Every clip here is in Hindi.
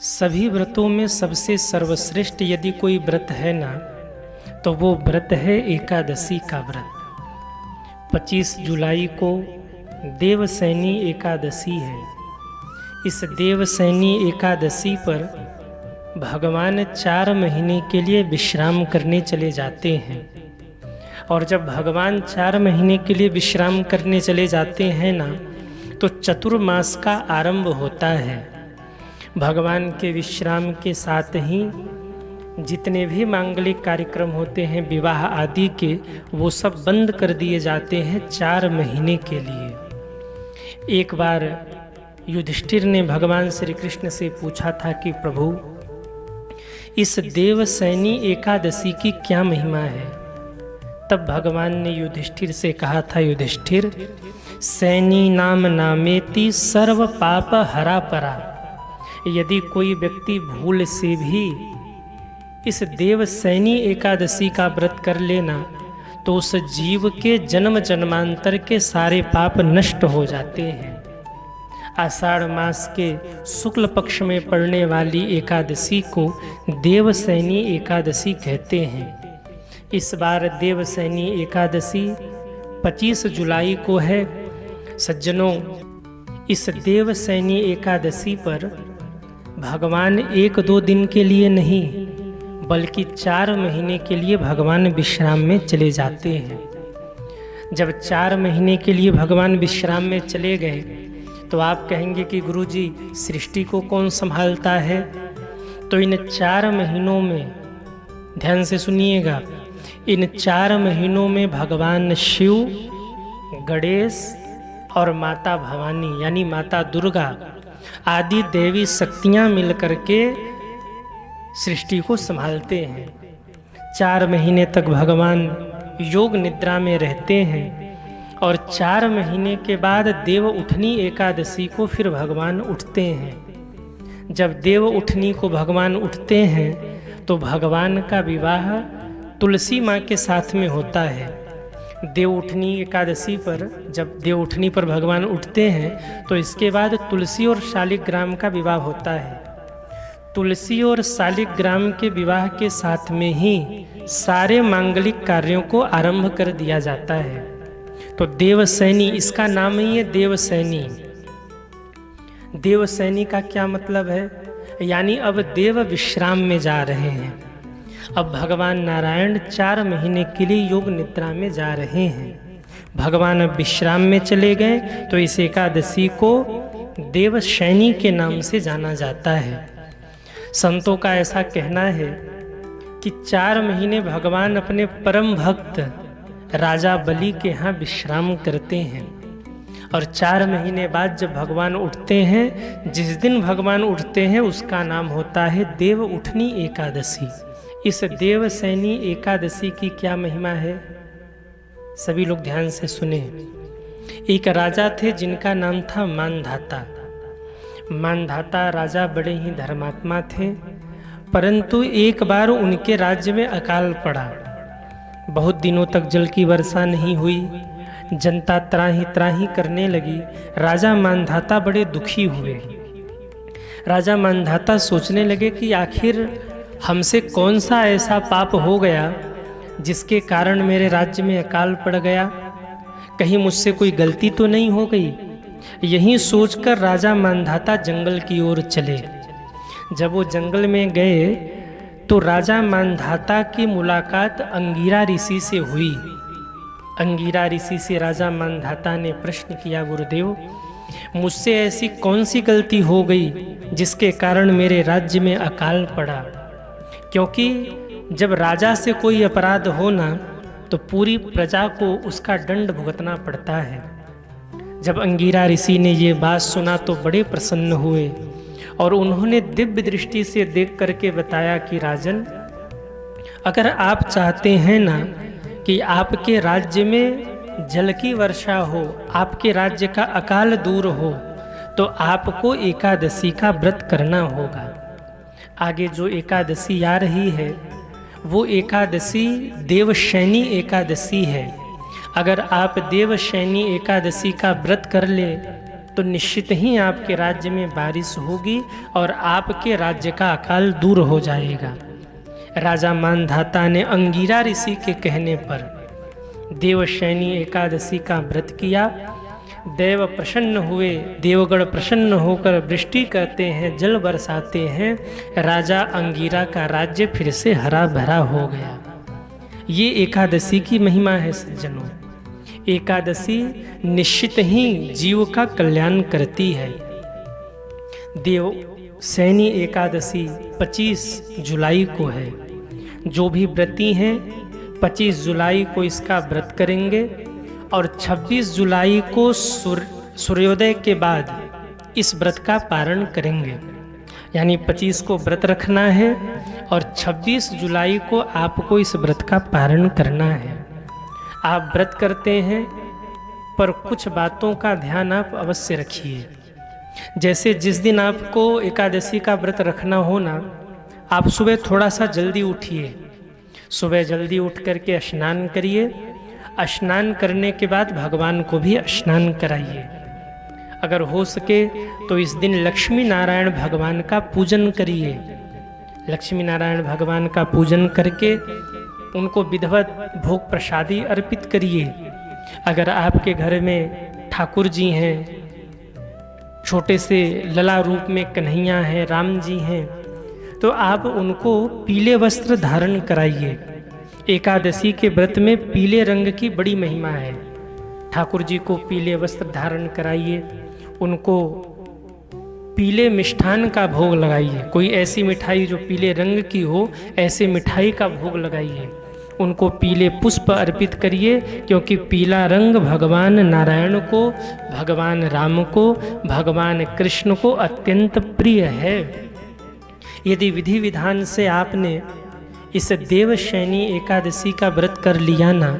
सभी व्रतों में सबसे सर्वश्रेष्ठ यदि कोई व्रत है ना, तो वो व्रत है एकादशी का व्रत। 25 जुलाई को देवसैनी एकादशी है। इस देवसैनी एकादशी पर भगवान 4 महीने के लिए विश्राम करने चले जाते हैं। और जब भगवान 4 महीने के लिए विश्राम करने चले जाते हैं ना, तो चतुर्मास का आरंभ होता है। भगवान के विश्राम के साथ ही जितने भी मांगलिक कार्यक्रम होते हैं विवाह आदि के, वो सब बंद कर दिए जाते हैं 4 महीने के लिए। एक बार युधिष्ठिर ने भगवान श्री कृष्ण से पूछा था कि प्रभु, इस देवसैनी एकादशी की क्या महिमा है? तब भगवान ने युधिष्ठिर से कहा था, युधिष्ठिर, सैनी नाम नामेति सर्व पाप हरा परा। यदि कोई व्यक्ति भूल से भी इस देवसैनी एकादशी का व्रत कर लेना, तो उस जीव के जन्म जन्मांतर के सारे पाप नष्ट हो जाते हैं। आषाढ़ मास के शुक्ल पक्ष में पड़ने वाली एकादशी को देवसैनी एकादशी कहते हैं। इस बार देवसैनी एकादशी 25 जुलाई को है। सज्जनों, इस देवसैनी एकादशी पर भगवान 1-2 दिन के लिए नहीं, बल्कि 4 महीने के लिए भगवान विश्राम में चले जाते हैं। जब 4 महीने के लिए भगवान विश्राम में चले गए, तो आप कहेंगे कि गुरुजी, सृष्टि को कौन संभालता है? तो इन 4 महीनों में, ध्यान से सुनिएगा, इन 4 महीनों में भगवान शिव, गणेश और माता भवानी यानी माता दुर्गा आदि देवी शक्तियाँ मिलकर के सृष्टि को संभालते हैं। 4 महीने तक भगवान योग निद्रा में रहते हैं और 4 महीने के बाद देव उठनी एकादशी को फिर भगवान उठते हैं। जब देव उठनी को भगवान उठते हैं, तो भगवान का विवाह तुलसी माँ के साथ में होता है। देव उठनी एकादशी पर जब देव उठनी पर भगवान उठते हैं, तो इसके बाद तुलसी और शालिग्राम का विवाह होता है। तुलसी और शालिग्राम के विवाह के साथ में ही सारे मांगलिक कार्यों को आरंभ कर दिया जाता है। तो देवसैनी, इसका नाम ही है देवसैनी। देवसैनी का क्या मतलब है? यानी अब देव विश्राम में जा रहे हैं। अब भगवान नारायण 4 महीने के लिए योग निद्रा में जा रहे हैं। भगवान अब विश्राम में चले गए, तो इस एकादशी को देवशैनी के नाम से जाना जाता है। संतों का ऐसा कहना है कि 4 महीने भगवान अपने परम भक्त राजा बलि के यहाँ विश्राम करते हैं। और 4 महीने बाद जब भगवान उठते हैं, जिस दिन भगवान उठते हैं उसका नाम होता है देव उठनी एकादशी। इस देवसैनी एकादशी की क्या महिमा है? सभी लोग ध्यान से सुने। एक राजा थे जिनका नाम था मानधाता। मानधाता राजा बड़े ही धर्मात्मा थे, परंतु एक बार उनके राज्य में अकाल पड़ा। बहुत दिनों तक जल की वर्षा नहीं हुई, जनता त्राही त्राही करने लगी। राजा मानधाता बड़े दुखी हुए। राजा मानधाता सोचने लगे कि आखिर हमसे कौन सा ऐसा पाप हो गया जिसके कारण मेरे राज्य में अकाल पड़ गया? कहीं मुझसे कोई गलती तो नहीं हो गई? यही सोचकर राजा मानधाता जंगल की ओर चले। जब वो जंगल में गए, तो राजा मानधाता की मुलाकात अंगिरा ऋषि से हुई। अंगिरा ऋषि से राजा मानधाता ने प्रश्न किया, गुरुदेव, मुझसे ऐसी कौन सी गलती हो गई जिसके कारण मेरे राज्य में अकाल पड़ा? क्योंकि जब राजा से कोई अपराध हो ना, तो पूरी प्रजा को उसका दंड भुगतना पड़ता है। जब अंगिरा ऋषि ने ये बात सुना तो बड़े प्रसन्न हुए और उन्होंने दिव्य दृष्टि से देख करके बताया कि राजन, अगर आप चाहते हैं ना कि आपके राज्य में जल की वर्षा हो, आपके राज्य का अकाल दूर हो, तो आपको एकादशी का व्रत करना होगा। आगे जो एकादशी आ रही है, वो एकादशी देवशैनी एकादशी है। अगर आप देवशैनी एकादशी का व्रत कर ले, तो निश्चित ही आपके राज्य में बारिश होगी और आपके राज्य का अकाल दूर हो जाएगा। राजा मानधाता ने अंगिरा ऋषि के कहने पर देवशयनी एकादशी का व्रत किया। देव प्रसन्न हुए, देवगण प्रसन्न होकर वृष्टि करते हैं, जल बरसाते हैं। राजा अंगिरा का राज्य फिर से हरा भरा हो गया। ये एकादशी की महिमा है सज्जनों। एकादशी निश्चित ही जीव का कल्याण करती है। देवशयनी एकादशी 25 जुलाई को है। जो भी व्रती हैं 25 जुलाई को इसका व्रत करेंगे और 26 जुलाई को सूर्योदय के बाद इस व्रत का पारण करेंगे। यानी 25 को व्रत रखना है और 26 जुलाई को आपको इस व्रत का पारण करना है। आप व्रत करते हैं पर कुछ बातों का ध्यान आप अवश्य रखिए। जैसे जिस दिन आपको एकादशी का व्रत रखना हो ना, आप सुबह थोड़ा सा जल्दी उठिए। सुबह जल्दी उठ करके स्नान करिए। स्नान करने के बाद भगवान को भी स्नान कराइए। अगर हो सके तो इस दिन लक्ष्मी नारायण भगवान का पूजन करिए। लक्ष्मी नारायण भगवान का पूजन करके उनको विधिवत भोग प्रसादी अर्पित करिए। अगर आपके घर में ठाकुर जी हैं, छोटे से लला रूप में कन्हैया हैं, राम जी हैं, तो आप उनको पीले वस्त्र धारण कराइए। एकादशी के व्रत में पीले रंग की बड़ी महिमा है। ठाकुर जी को पीले वस्त्र धारण कराइए। उनको पीले मिष्ठान का भोग लगाइए। कोई ऐसी मिठाई जो पीले रंग की हो, ऐसे मिठाई का भोग लगाइए। उनको पीले पुष्प अर्पित करिए, क्योंकि पीला रंग भगवान नारायण को, भगवान राम को, भगवान कृष्ण को अत्यंत प्रिय है। यदि विधि विधान से आपने इस देवशयनी एकादशी का व्रत कर लिया ना,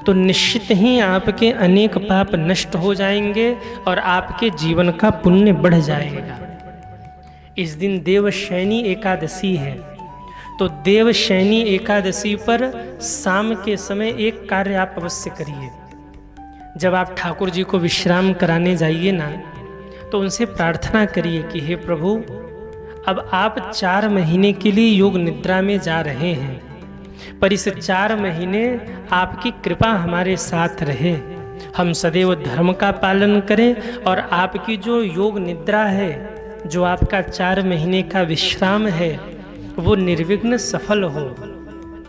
तो निश्चित ही आपके अनेक पाप नष्ट हो जाएंगे और आपके जीवन का पुण्य बढ़ जाएगा। इस दिन देवशयनी एकादशी है, तो देवशयनी एकादशी पर शाम के समय एक कार्य आप अवश्य करिए। जब आप ठाकुर जी को विश्राम कराने जाइए ना, तो उनसे प्रार्थना करिए कि हे प्रभु, अब आप 4 महीने के लिए योग निद्रा में जा रहे हैं, पर इस 4 महीने आपकी कृपा हमारे साथ रहे। हम सदैव धर्म का पालन करें और आपकी जो योग निद्रा है, जो आपका 4 महीने का विश्राम है, वो निर्विघ्न सफल हो।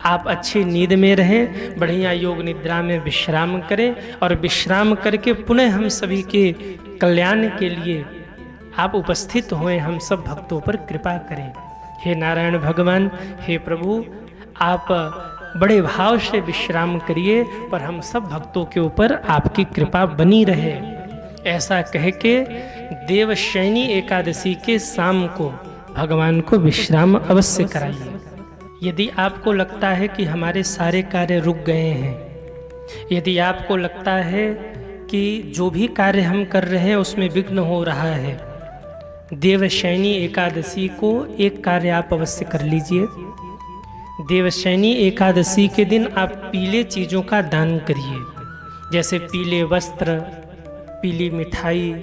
आप अच्छी नींद में रहें, बढ़िया योग निद्रा में विश्राम करें और विश्राम करके पुनः हम सभी के कल्याण के लिए आप उपस्थित हुए, हम सब भक्तों पर कृपा करें। हे नारायण भगवान, हे प्रभु, आप बड़े भाव से विश्राम करिए, पर हम सब भक्तों के ऊपर आपकी कृपा बनी रहे। ऐसा कह के देवशयनी एकादशी के शाम को भगवान को विश्राम अवश्य कराइए। यदि आपको लगता है कि हमारे सारे कार्य रुक गए हैं, यदि आपको लगता है कि जो भी कार्य हम कर रहे हैं उसमें विघ्न हो रहा है, देवशयनी एकादशी को एक कार्य आप अवश्य कर लीजिए। देवशयनी एकादशी के दिन आप पीले चीज़ों का दान करिए, जैसे पीले वस्त्र, पीली मिठाई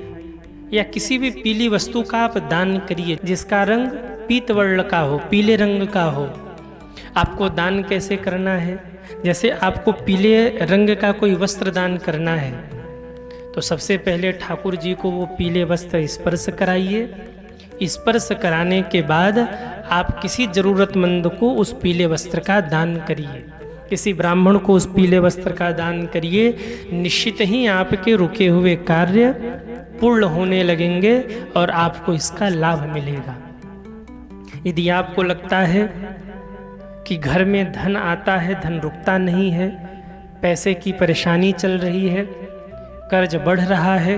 या किसी भी पीली वस्तु का आप दान करिए जिसका रंग पीतवर्ण का हो, पीले रंग का हो। आपको दान कैसे करना है? जैसे आपको पीले रंग का कोई वस्त्र दान करना है, तो सबसे पहले ठाकुर जी को वो पीले वस्त्र स्पर्श कराइए। स्पर्श कराने के बाद आप किसी ज़रूरतमंद को उस पीले वस्त्र का दान करिए, किसी ब्राह्मण को उस पीले वस्त्र का दान करिए। निश्चित ही आपके रुके हुए कार्य पूर्ण होने लगेंगे और आपको इसका लाभ मिलेगा। यदि आपको लगता है कि घर में धन आता है, धन रुकता नहीं है, पैसे की परेशानी चल रही है, कर्ज बढ़ रहा है,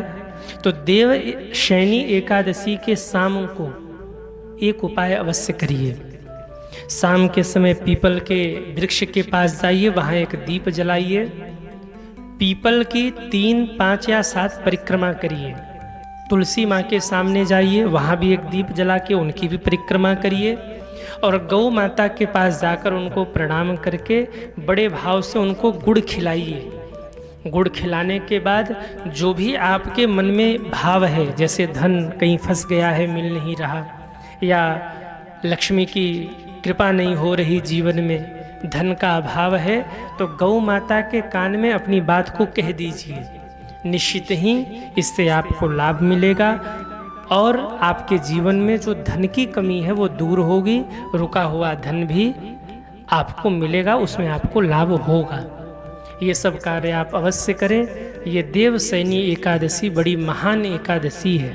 तो देवशयनी एकादशी के शाम को एक उपाय अवश्य करिए। शाम के समय पीपल के वृक्ष के पास जाइए, वहाँ एक दीप जलाइए। पीपल की 3, 5 या 7 परिक्रमा करिए। तुलसी माँ के सामने जाइए, वहाँ भी एक दीप जला के उनकी भी परिक्रमा करिए। और गौ माता के पास जाकर उनको प्रणाम करके बड़े भाव से उनको गुड़ खिलाइए। गुड़ खिलाने के बाद जो भी आपके मन में भाव है, जैसे धन कहीं फंस गया है मिल नहीं रहा, या लक्ष्मी की कृपा नहीं हो रही जीवन में, धन का अभाव है, तो गौ माता के कान में अपनी बात को कह दीजिए। निश्चित ही इससे आपको लाभ मिलेगा और आपके जीवन में जो धन की कमी है वो दूर होगी, रुका हुआ धन भी आपको मिलेगा, उसमें आपको लाभ होगा। ये सब कार्य आप अवश्य करें। ये देवशयनी एकादशी बड़ी महान एकादशी है।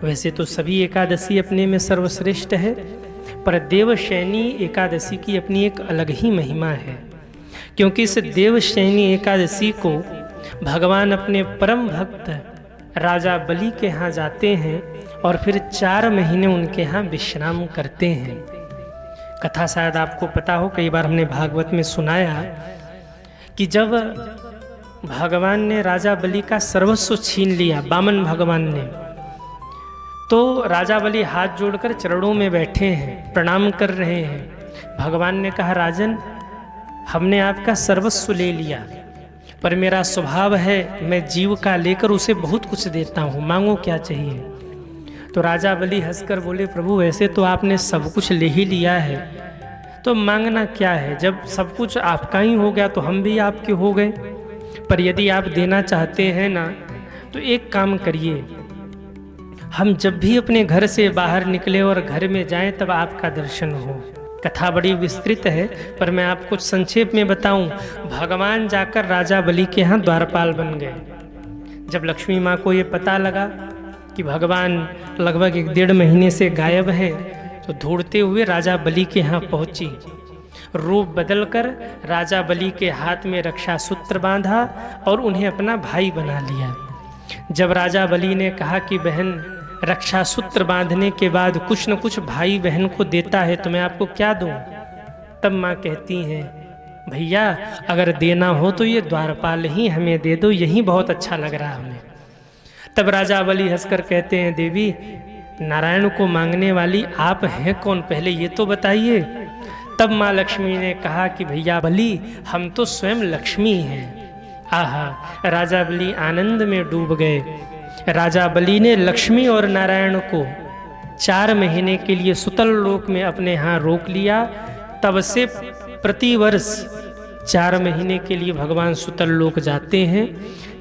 वैसे तो सभी एकादशी अपने में सर्वश्रेष्ठ है, पर देवशयनी एकादशी की अपनी एक अलग ही महिमा है, क्योंकि इस देवशयनी एकादशी को भगवान अपने परम भक्त राजा बलि के यहाँ जाते हैं और फिर 4 महीने उनके यहाँ विश्राम करते हैं। कथा शायद आपको पता हो, कई बार हमने भागवत में सुनाया कि जब भगवान ने राजा बलि का सर्वस्व छीन लिया, वामन भगवान ने, तो राजा बलि हाथ जोड़कर चरणों में बैठे हैं, प्रणाम कर रहे हैं। भगवान ने कहा, राजन, हमने आपका सर्वस्व ले लिया, पर मेरा स्वभाव है मैं जीव का लेकर उसे बहुत कुछ देता हूँ, मांगो क्या चाहिए। तो राजा बलि हंसकर बोले, प्रभु वैसे तो आपने सब कुछ ले ही लिया है, तो मांगना क्या है, जब सब कुछ आपका ही हो गया तो हम भी आपके हो गए। पर यदि आप देना चाहते हैं ना, तो एक काम करिए, हम जब भी अपने घर से बाहर निकले और घर में जाएं तब आपका दर्शन हो। कथा बड़ी विस्तृत है, पर मैं आपको संक्षेप में बताऊं। भगवान जाकर राजा बलि के यहाँ द्वारपाल बन गए। जब लक्ष्मी माँ को ये पता लगा कि भगवान लगभग 1-1.5 महीने से गायब हैं, तो दौड़ते हुए राजा बलि के यहाँ पहुँची। रूप बदलकर राजा बलि के हाथ में रक्षा सूत्र बांधा और उन्हें अपना भाई बना लिया। जब राजा बलि ने कहा कि बहन, रक्षा सूत्र बांधने के बाद कुछ न कुछ भाई बहन को देता है, तो मैं आपको क्या दूं? तब माँ कहती हैं, भैया अगर देना हो तो ये द्वारपाल ही हमें दे दो, यही बहुत अच्छा लग रहा हमें। तब राजा बलि हंसकर कहते हैं, देवी, नारायण को मांगने वाली आप हैं कौन, पहले ये तो बताइए। तब माँ लक्ष्मी ने कहा कि भैया बलि, हम तो स्वयं लक्ष्मी हैं। आहा, राजा बलि आनंद में डूब गए। राजा बलि ने लक्ष्मी और नारायण को 4 महीने के लिए सुतल लोक में अपने यहाँ रोक लिया। तब से प्रतिवर्ष 4 महीने के लिए भगवान सुतल लोक जाते हैं,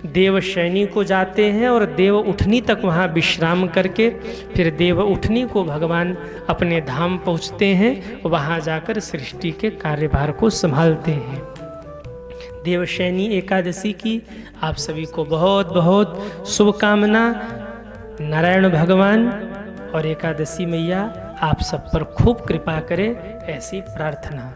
देवशयनी को जाते हैं और देव उठनी तक वहाँ विश्राम करके फिर देव उठनी को भगवान अपने धाम पहुँचते हैं, वहाँ जाकर सृष्टि के कार्यभार को संभालते हैं। देवशयनी एकादशी की आप सभी को बहुत बहुत शुभकामना। नारायण भगवान और एकादशी मैया आप सब पर खूब कृपा करें, ऐसी प्रार्थना।